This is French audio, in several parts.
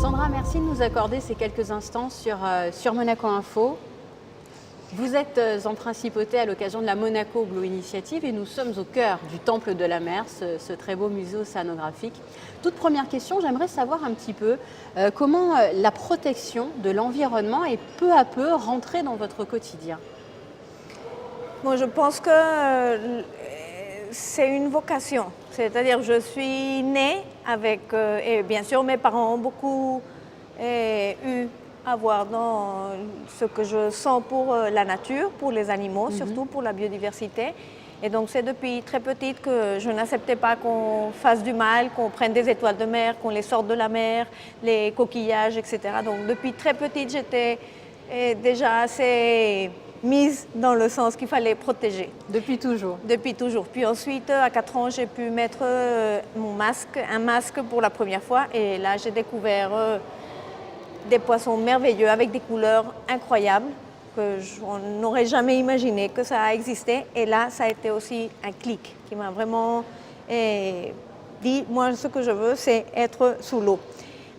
Sandra, merci de nous accorder ces quelques instants sur Monaco Info. Vous êtes en principauté à l'occasion de la Monaco Blue Initiative et nous sommes au cœur du Temple de la Mer, ce très beau musée océanographique. Toute première question, j'aimerais savoir un petit peu comment la protection de l'environnement est peu à peu rentrée dans votre quotidien. Bon, je pense que c'est une vocation. C'est-à-dire je suis née avec, et bien sûr mes parents ont beaucoup eu à voir dans ce que je sens pour la nature, pour les animaux, surtout pour la biodiversité. Et donc c'est depuis très petite que je n'acceptais pas qu'on fasse du mal, qu'on prenne des étoiles de mer, qu'on les sorte de la mer, les coquillages, etc. Donc depuis très petite, j'étais déjà assez mise dans le sens qu'il fallait protéger. Depuis toujours? Depuis toujours. Puis ensuite, à 4 ans, j'ai pu mettre un masque pour la première fois. Et là, j'ai découvert des poissons merveilleux avec des couleurs incroyables que on n'aurait jamais imaginé que ça existait. Et là, ça a été aussi un clic qui m'a vraiment dit, moi, ce que je veux, c'est être sous l'eau.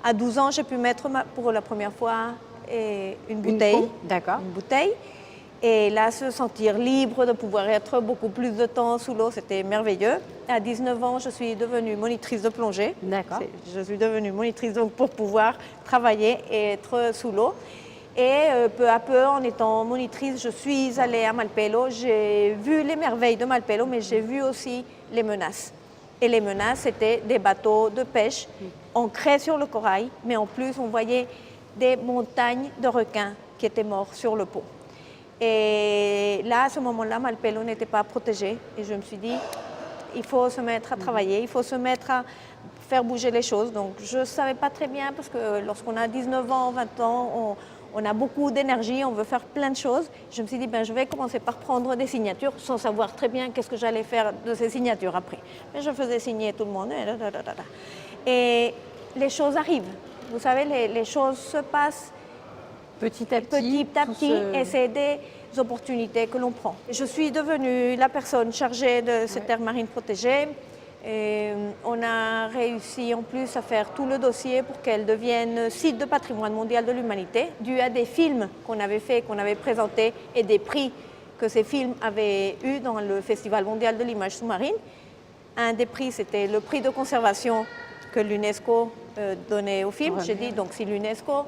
À 12 ans, j'ai pu mettre pour la première fois une bouteille. D'accord. Une bouteille. Et là, se sentir libre, de pouvoir être beaucoup plus de temps sous l'eau, c'était merveilleux. À 19 ans, je suis devenue monitrice de plongée. D'accord. Je suis devenue monitrice donc, pour pouvoir travailler et être sous l'eau. Et peu à peu, en étant monitrice, je suis allée à Malpelo. J'ai vu les merveilles de Malpelo, mais j'ai vu aussi les menaces. Et les menaces, c'était des bateaux de pêche ancrés sur le corail, mais en plus, on voyait des montagnes de requins qui étaient morts sur le pont. Et là, à ce moment-là, Malpelo n'était pas protégé. Et je me suis dit, il faut se mettre à travailler, il faut se mettre à faire bouger les choses. Donc, je ne savais pas très bien, parce que lorsqu'on a 19 ans, 20 ans, on a beaucoup d'énergie, on veut faire plein de choses. Je me suis dit, je vais commencer par prendre des signatures, sans savoir très bien qu'est-ce que j'allais faire de ces signatures après. Mais je faisais signer tout le monde. Et les choses arrivent. Vous savez, les choses se passent petit à petit, et c'est des opportunités que l'on prend. Je suis devenue la personne chargée de cette aire marine protégée. Et on a réussi en plus à faire tout le dossier pour qu'elle devienne site de patrimoine mondial de l'humanité, dû à des films qu'on avait faits, qu'on avait présentés et des prix que ces films avaient eu dans le Festival mondial de l'image sous-marine. Un des prix, c'était le prix de conservation que l'UNESCO donnait au film. J'ai dit, donc si l'UNESCO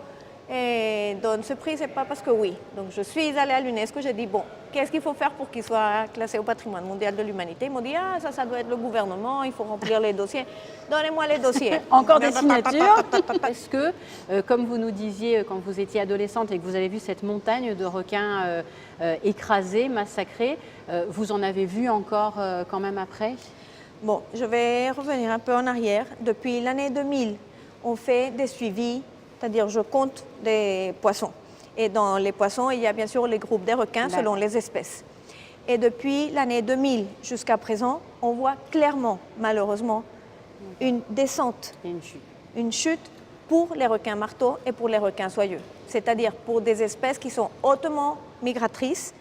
donne ce prix, c'est pas parce que oui. Donc je suis allée à l'UNESCO, j'ai dit, bon, qu'est-ce qu'il faut faire pour qu'il soit classé au patrimoine mondial de l'humanité? Ils m'ont dit, ça doit être le gouvernement, il faut remplir les dossiers. Donnez-moi les dossiers. Encore des signatures. Est-ce que, comme vous nous disiez quand vous étiez adolescente et que vous avez vu cette montagne de requins écrasés, massacrés, vous en avez vu encore quand même après? Bon, je vais revenir un peu en arrière. Depuis l'année 2000, on fait des suivis, c'est-à-dire je compte des poissons. Et dans les poissons, il y a bien sûr les groupes des requins selon les espèces. Et depuis l'année 2000 jusqu'à présent, on voit clairement, malheureusement, une descente, une chute pour les requins marteaux et pour les requins soyeux. C'est-à-dire pour des espèces qui sont hautement migratrices,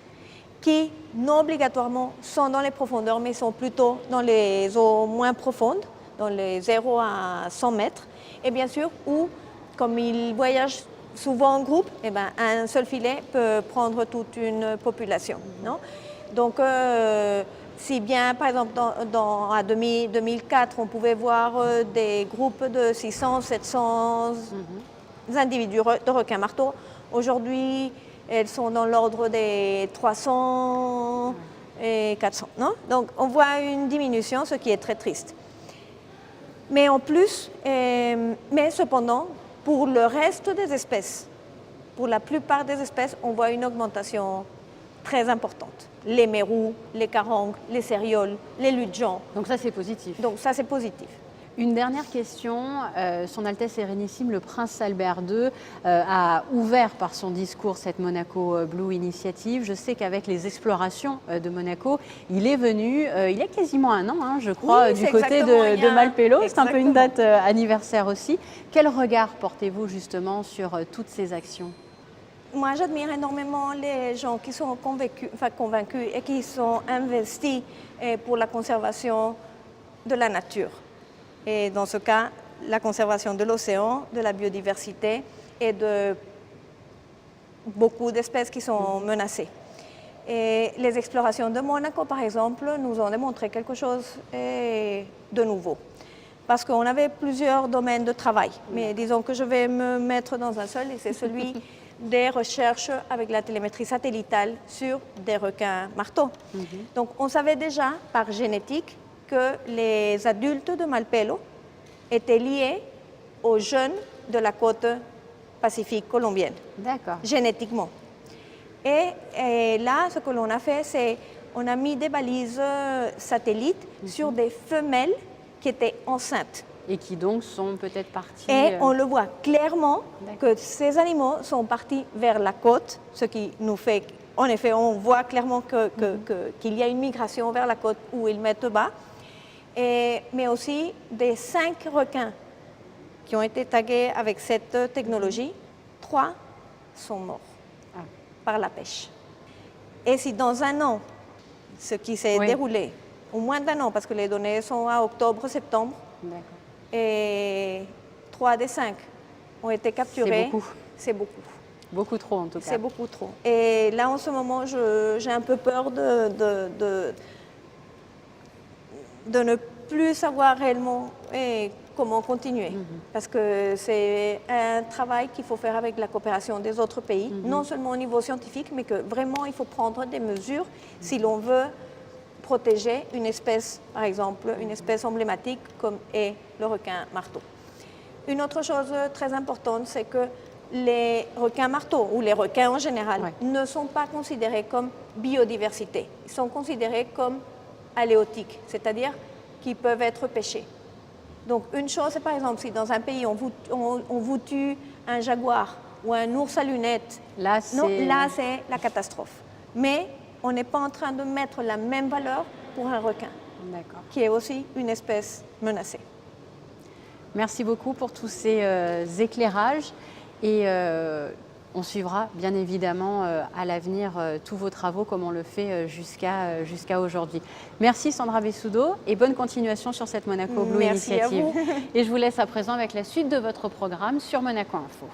qui non obligatoirement sont dans les profondeurs, mais sont plutôt dans les eaux moins profondes, dans les 0 à 100 mètres. Et bien sûr, où, comme ils voyagent souvent en groupe, un seul filet peut prendre toute une population. Non? Donc, si bien, par exemple, à 2004, on pouvait voir des groupes de 600, 700 individus de requins marteaux, aujourd'hui, elles sont dans l'ordre des 300 et 400. Non? Donc, on voit une diminution, ce qui est très triste. Mais en plus, mais cependant, pour le reste des espèces, pour la plupart des espèces, on voit une augmentation très importante. Les mérous, les carangues, les cérioles, les ludgeons. Donc ça, c'est positif. Donc ça, c'est positif. Une dernière question. Son Altesse Sérénissime, le Prince Albert II, a ouvert par son discours cette Monaco Blue Initiative. Je sais qu'avec les explorations de Monaco, il est venu, il y a quasiment un an, je crois, du côté de Malpelo. C'est un peu une date anniversaire aussi. Quel regard portez-vous justement sur toutes ces actions? Moi, j'admire énormément les gens qui sont convaincus et qui sont investis pour la conservation de la nature. Et dans ce cas, la conservation de l'océan, de la biodiversité et de beaucoup d'espèces qui sont menacées. Et les explorations de Monaco, par exemple, nous ont démontré quelque chose de nouveau. Parce qu'on avait plusieurs domaines de travail, mais disons que je vais me mettre dans un seul, et c'est celui des recherches avec la télémétrie satellitale sur des requins marteaux. Donc on savait déjà par génétique que les adultes de Malpelo étaient liés aux jeunes de la côte pacifique colombienne. D'accord. Génétiquement. Et là, ce que l'on a fait, c'est on a mis des balises satellites sur des femelles qui étaient enceintes. Et qui donc sont peut-être partis... Et on le voit clairement que ces animaux sont partis vers la côte, ce qui nous fait... En effet, on voit clairement qu'il y a une migration vers la côte où ils mettent bas. Mais aussi des 5 requins qui ont été tagués avec cette technologie, 3 sont morts par la pêche. Et si dans un an, ce qui s'est déroulé, au moins d'un an, parce que les données sont à octobre, septembre, et 3 des 5 ont été capturés. C'est beaucoup. C'est beaucoup. Beaucoup trop en tout cas. C'est beaucoup trop. Et là, en ce moment, j'ai un peu peur de ne plus savoir réellement comment continuer. Parce que c'est un travail qu'il faut faire avec la coopération des autres pays, non seulement au niveau scientifique, mais que vraiment, il faut prendre des mesures si l'on veut protéger une espèce, par exemple, une espèce emblématique comme est le requin marteau. Une autre chose très importante, c'est que les requins marteaux, ou les requins en général, ne sont pas considérés comme biodiversité. Ils sont considérés comme aléotiques, c'est-à-dire qu'ils peuvent être pêchés. Donc une chose, c'est par exemple, si dans un pays on vous tue un jaguar ou un ours à lunettes, là c'est la catastrophe. Mais on n'est pas en train de mettre la même valeur pour un requin, qui est aussi une espèce menacée. Merci beaucoup pour tous ces éclairages et on suivra bien évidemment à l'avenir tous vos travaux comme on le fait jusqu'à aujourd'hui. Merci Sandra Bessudo et bonne continuation sur cette Monaco Blue Initiative. À vous. Et je vous laisse à présent avec la suite de votre programme sur Monaco Info.